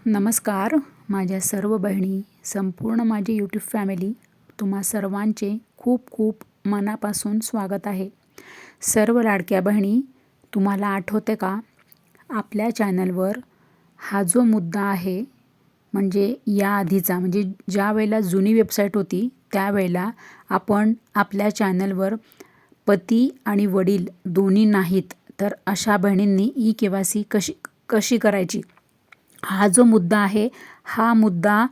नमस्कार माझ्या सर्व बहिणी, संपूर्ण माझी यूट्यूब फॅमिली, तुम्हा सर्वांचे खूप खूप मनापासून स्वागत आहे. सर्व लाडक्या बहिणी, तुम्हाला आठवते का आपल्या चॅनलवर हा जो मुद्दा आहे, म्हणजे या आधीचा, म्हणजे ज्या वेळेला जुनी वेबसाईट होती त्यावेळेला आपण आपल्या चॅनलवर पती आणि वडील दोन्ही नाहीत तर अशा बहिणींनी ई-के-वाय-सी कशी करायची, हा जो मुद्दा आहे, हा मुद्दा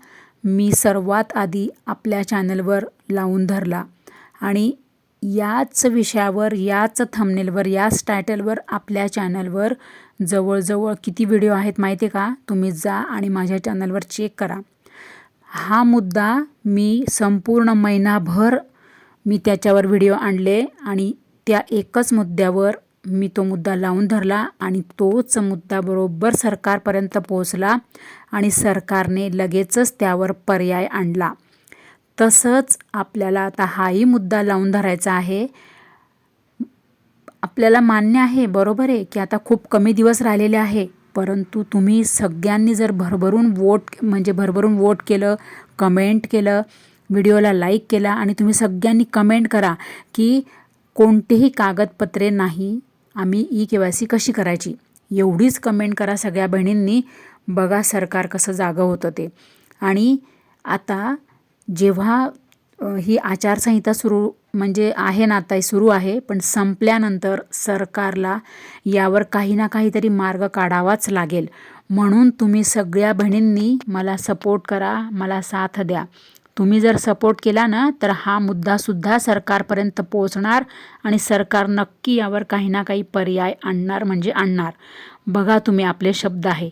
मी सर्वात आधी आपल्या चॅनलवर लावून धरला आणि याच विषयावर, याच थंबनेलवर, याच टायटलवर आपल्या चॅनलवर जवळजवळ किती व्हिडिओ आहेत माहिती आहे का? तुम्ही जा आणि माझ्या चॅनलवर चेक करा. हा मुद्दा मी संपूर्ण महिनाभर मी त्याच्यावर व्हिडिओ आणले आणि त्या एकच मुद्द्यावर मी तो मुद्दा लावून धरला आणि तोच मुद्दा बरोबर सरकारपर्यंत पोहोचला आणि सरकारने लगेचच त्यावर पर्याय आणला. तसंच आपल्याला आता हाही मुद्दा लावून धरायचा आहे. आपल्याला मान्य आहे, बरोबर आहे की आता खूप कमी दिवस राहिलेले आहे, परंतु तुम्ही सगळ्यांनी जर भरभरून वोट केलं, कमेंट केलं, व्हिडिओला लाईक केला आणि तुम्ही सगळ्यांनी कमेंट करा की कोणतेही कागदपत्रे नाही, आम्ही ई-के-वाय-सी कशी करायची, एवढीच कमेंट करा सगळ्या बहिणींनी. बघा सरकार कसं जागं होतं ते. आणि आता जेव्हा ही आचारसंहिता आहे ना, आता सुरू आहे, पण संपल्यानंतर सरकारला यावर काही ना काहीतरी मार्ग काढावाच लागेल. म्हणून तुम्ही सगळ्या बहिणींनी मला सपोर्ट करा, मला साथ द्या. तुम्ही जर सपोर्ट केला ना तर हा मुद्दासुद्धा सरकारपर्यंत पोहोचणार आणि सरकार नक्की यावर काही ना काही पर्याय आणणार म्हणजे आणणार. बघा तुम्ही, आपले शब्द आहे.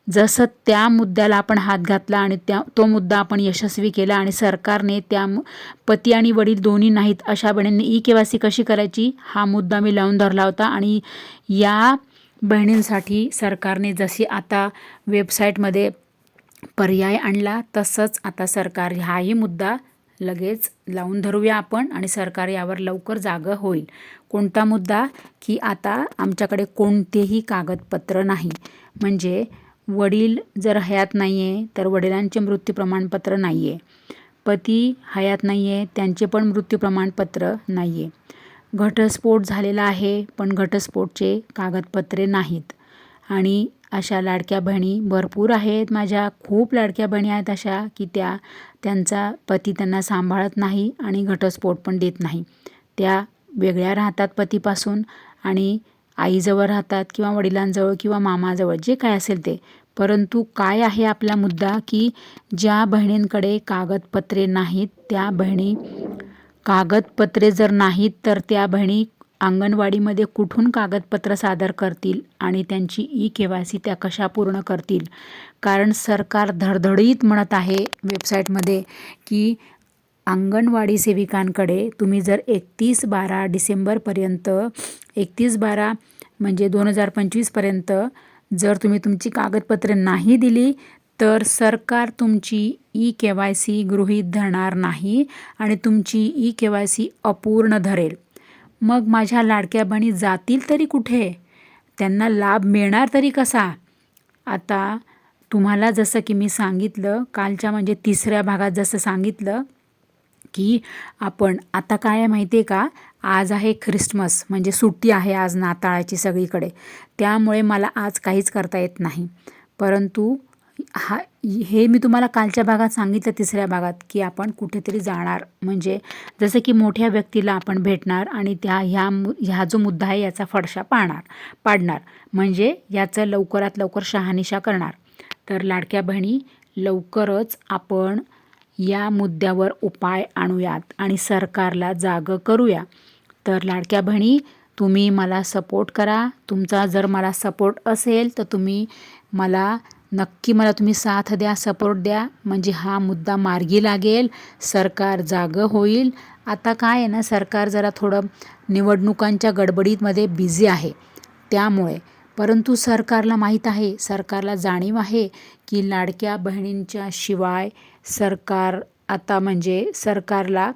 जसं त्या मुद्द्याला आपण हात घातला आणि तो मुद्दा आपण यशस्वी केला आणि सरकारने त्या पती आणि वडील दोन्ही नाहीत अशा बहिणींनी ई-के-वाय-सी कशी करायची हा मुद्दा मी लावून धरला होता. आणि या बहिणींसाठी सरकारने जशी आता वेबसाईटमध्ये पर्याय आणला, तसंच आता सरकार हाही मुद्दा लगेच लावून धरूया आपण आणि सरकार यावर लवकर जागं होईल. कोणता मुद्दा? की आता आमच्याकडे कोणतेही कागदपत्र नाही, म्हणजे वडील जर हयात नाही आहे तर वडिलांचे मृत्यू प्रमाणपत्र नाही आहे, पती हयात नाही आहे त्यांचे पण मृत्यू प्रमाणपत्र नाही आहे, घटस्फोट झालेला आहे पण घटस्फोटचे कागदपत्रे नाहीत. आणि अशा लाडक्या बहिणी भरपूर आहेत, माझ्या खूप लाडक्या बहिणी आहेत अशा की त्यांचा पती त्यांना सांभाळत नाही आणि घटस्फोट पण देत नाही. त्या वेगळ्या राहतात पतीपासून आणि आईजवळ राहतात किंवा वडिलांजवळ किंवा मामाजवळ, जे काय असेल ते. परंतु काय आहे आपला मुद्दा की ज्या बहिणींकडे कागदपत्रे नाहीत, त्या बहिणी कागदपत्रे जर नाहीत तर त्या बहिणी अंगणवाडीमध्ये कुठून कागदपत्र सादर करतील आणि त्यांची ई-के-वाय-सी त्या कशा पूर्ण करतील? कारण सरकार धडधडीत म्हणत आहे वेबसाईटमध्ये की अंगणवाडी सेविकांकडे तुम्ही जर 31/12 डिसेंबरपर्यंत, 31/12 म्हणजे 2025पर्यंत जर तुम्ही तुमची कागदपत्रे नाही दिली तर सरकार तुमची ई-के-वाय-सी गृहीत धरणार नाही आणि तुमची ई-के-वाय-सी अपूर्ण धरेल. मग माझ्या लाडक्या बहिणी जातील तरी कुठे? त्यांना लाभ मिळणार तरी कसा? आता तुम्हाला जसं की मी सांगितलं कालच्या म्हणजे 3ऱ्या भागात जसं सांगितलं की आपण आता काय आहे माहिती आहे का, आज आहे ख्रिसमस, म्हणजे सुट्टी आहे आज नाताळाची सगळीकडे, त्यामुळे मला आज काहीच करता येत नाही. परंतु हे मी तुम्हाला कालच्या भागात सांगितलं 3ऱ्या भागात की आपण कुठेतरी जाणार, म्हणजे जसं की मोठ्या व्यक्तीला आपण भेटणार आणि ह्या जो मुद्दा आहे याचा फडशा पाडणार, म्हणजे याचं लवकरात लवकर शहानिशा करणार. तर लाडक्या बहिणी, लवकरच आपण या मुद्द्यावर उपाय आणूयात आणि सरकारला जागं करूया. तर लाडक्या बहिणी, तुम्ही मला सपोर्ट करा. तुमचा जर मला सपोर्ट असेल तर तुम्ही नक्की साथ द्या, सपोर्ट द्या, म्हणजे हा मुद्दा मार्गी लागेल, सरकार जागं होईल. आता काय आहे ना, सरकार जरा थोडं निवडणुकांच्या गडबडीमध्ये बिझी आहे त्यामुळे, परंतु सरकारला माहीत आहे, सरकारला जाणीव आहे की लाडक्या बहिणींच्या शिवाय सरकार आता म्हणजे सरकारला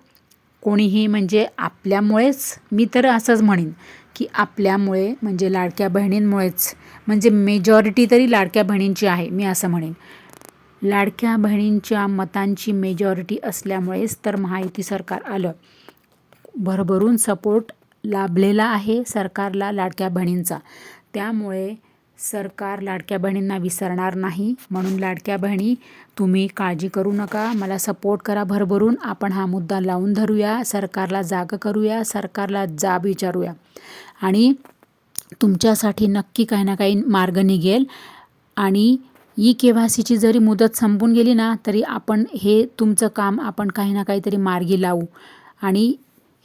कोणीही, म्हणजे आपल्यामुळेच, मी तर असंच म्हणेन की आपल्यामुळे म्हणजे लाडक्या बहिणींमुळेच, म्हणजे मेजॉरिटी तरी लाडक्या बहिणींची आहे, मी असं म्हणेन. लाडक्या बहिणींच्या मतांची मेजॉरिटी असल्यामुळेच तर महायुती सरकार आलं. भरभरून सपोर्ट लाभलेला आहे सरकारला लाडक्या बहिणींचा. त्यामुळे सरकार लाडक्या बहिणींना विसरणार नाही. म्हणून लाडक्या बहिणी, तुम्ही काळजी करू नका, मला सपोर्ट करा भरभरून. आपण हा मुद्दा लावून धरूया, सरकारला जागं करूया, सरकारला जाब विचारूया आणि तुमच्यासाठी नक्की काही ना काही मार्ग निघेल. आणि ई-के-वाय-सीची जरी मुदत संपून गेली ना तरी आपण हे तुमचं काम आपण काही ना काहीतरी मार्गी लावू आणि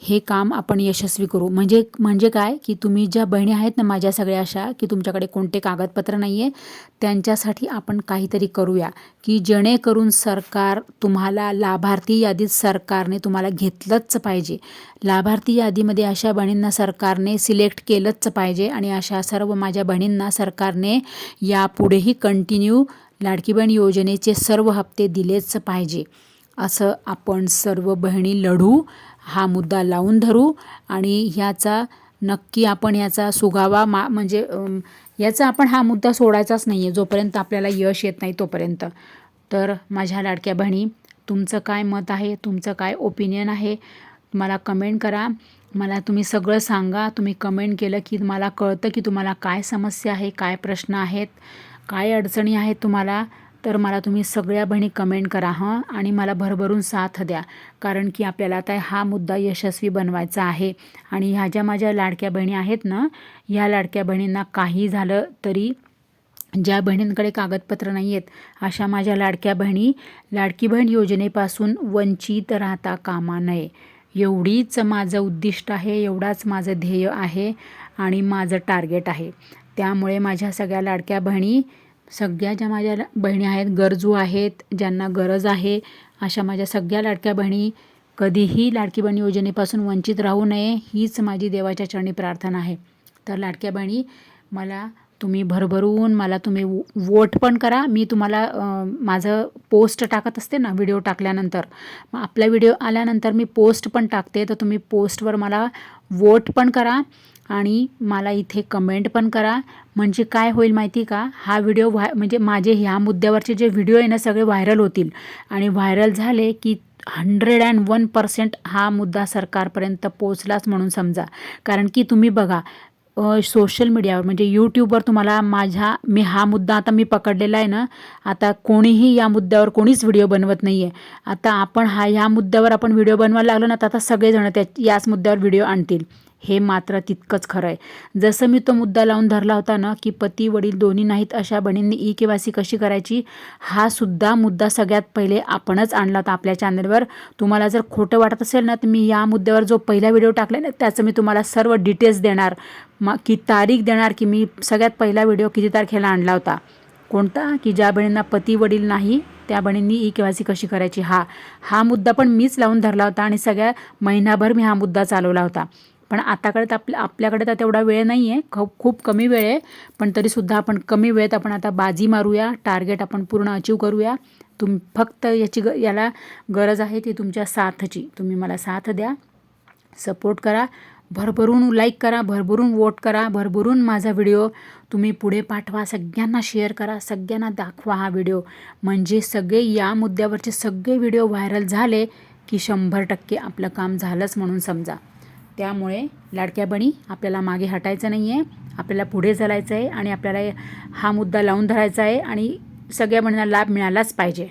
हे काम आपण यशस्वी करू. म्हणजे काय की तुम्ही ज्या बहिणी आहेत ना माझ्या सगळ्या अशा की तुमच्याकडे कोणते कागदपत्र नाही आहे, त्यांच्यासाठी आपण काहीतरी करूया की जेणेकरून सरकार तुम्हाला लाभार्थी यादीत सरकारने तुम्हाला घेतलंच पाहिजे. लाभार्थी यादीमध्ये अशा बहिणींना सरकारने सिलेक्ट केलंच पाहिजे आणि अशा सर्व माझ्या बहिणींना सरकारने यापुढेही कंटिन्यू लाडकी बहीण योजनेचे सर्व हप्ते दिलेच पाहिजे. असं आपण सर्व बहिणी लढू, हा मुद्दा लावून धरू आणि ह्याचा नक्की आपण याचा सुगावा म्हणजे याचा आपण हा मुद्दा सोडायचाच नाही आहे जोपर्यंत आपल्याला यश येत नाही तोपर्यंत. तर माझ्या लाडक्या बहिणी, तुमचं काय मत आहे, तुमचं काय ओपिनियन आहे, मला कमेंट करा. मला तुम्ही सगळं सांगा. तुम्ही कमेंट केलं की मला कळतं की तुम्हाला काय समस्या आहे, काय प्रश्न आहेत, काय अडचणी आहेत तुम्हाला. तर मला तुम्ही सगळ्या बहिणी कमेंट करा हां आणि मला भरभरून साथ द्या. कारण की आपल्याला आता हा मुद्दा यशस्वी बनवायचा आहे. आणि ह्या ज्या माझ्या लाडक्या बहिणी आहेत ना, ह्या लाडक्या बहिणींना काही झालं तरी ज्या बहिणींकडे कागदपत्र नाही आहेत अशा माझ्या लाडक्या बहिणी लाडकी बहीण योजनेपासून वंचित राहता कामा नये. एवढीच माझं उद्दिष्ट आहे, एवढाच माझं ध्येय आहे आणि माझं टार्गेट आहे. त्यामुळे माझ्या सगळ्या लाडक्या बहिणी, सगळ्या ज्या माझ्या बहिणी आहेत, गरजू आहेत, ज्यांना गरज आहे, अशा माझ्या सगळ्या लाडक्या बहिणी कधीही लाडकी बहीण योजनेपासून वंचित राहू नये, हीच माझी देवाच्या चरणी प्रार्थना आहे. तर लाडक्या बहिणी, मला तुम्ही भरभरून मला तुम्ही वोट पण करा. मी तुम्हाला माझं पोस्ट टाकत असते ना व्हिडिओ टाकल्यानंतर, मग आपला व्हिडिओ आल्यानंतर मी पोस्ट पण टाकते. तर तुम्ही पोस्टवर मला वोट पण करा आणि मला इथे कमेंट पण करा. म्हणजे काय होईल माहिती का, हा व्हिडिओ म्हणजे माझे ह्या मुद्द्यावरचे जे व्हिडिओ आहे ना सगळे व्हायरल होतील आणि व्हायरल झाले की 101% हा मुद्दा सरकारपर्यंत पोचलाच म्हणून समजा. कारण की तुम्ही बघा सोशल मीडियावर म्हणजे यूट्यूबवर तुम्हाला मी हा मुद्दा आता मी पकडलेला आहे ना, आता कोणीही या मुद्द्यावर कोणीच व्हिडिओ बनवत नाही आहे. आता आपण ह्या मुद्द्यावर आपण व्हिडिओ बनवायला लागलो ना, तर आता सगळेजण याच मुद्द्यावर व्हिडिओ आणतील. हे मात्र तितकंच खरं आहे. जसं मी तो मुद्दा लावून धरला होता ना की पती वडील दोन्ही नाहीत अशा बहिणींनी ई-के-वाय-सी कशी करायची, हा सुद्धा मुद्दा सगळ्यात पहिले आपणच आणला होता आपल्या चॅनलवर. तुम्हाला जर खोटं वाटत असेल ना, तर मी या मुद्द्यावर जो पहिला व्हिडिओ टाकला ना त्याचं मी तुम्हाला सर्व डिटेल्स देणार, की तारीख देणार की मी सगळ्यात पहिला व्हिडिओ किती तारखेला आणला होता, कोणता, की ज्या बहिणींना पती वडील नाही त्या बहिणींनी ई-के-वाय-सी कशी करायची. हा मुद्दा पण मीच लावून धरला होता आणि सगळ्या महिनाभर मी हा मुद्दा चालवला होता. पण आताकडे आपल्याकडे तर तेवढा वेळ नाही आहे, खूप कमी वेळ आहे. पण तरीसुद्धा आपण कमी वेळेत आपण आता बाजी मारूया, टार्गेट आपण पूर्ण अचीव करूया. फक्त याला गरज आहे ती तुमच्या साथची. तुम्ही मला साथ द्या, सपोर्ट करा, भरभरून लाईक करा, भरभरून वोट करा, भरभरून माझा व्हिडिओ तुम्ही पुढे पाठवा, सगळ्यांना शेअर करा, सगळ्यांना दाखवा हा व्हिडिओ. म्हणजे सगळे या मुद्द्यावरचे सगळे व्हिडिओ व्हायरल झाले की 100% आपलं काम झालंच म्हणून समजा. त्यामुळे लाडक्या बहिणी, आपल्याला मागे हटायचं नाही आहे, आपल्याला पुढे चालायचं आहे आणि आपल्याला हा मुद्दा लावून धरायचा आहे आणि सगळ्या बहिणींना लाभ मिळालाच पाहिजे.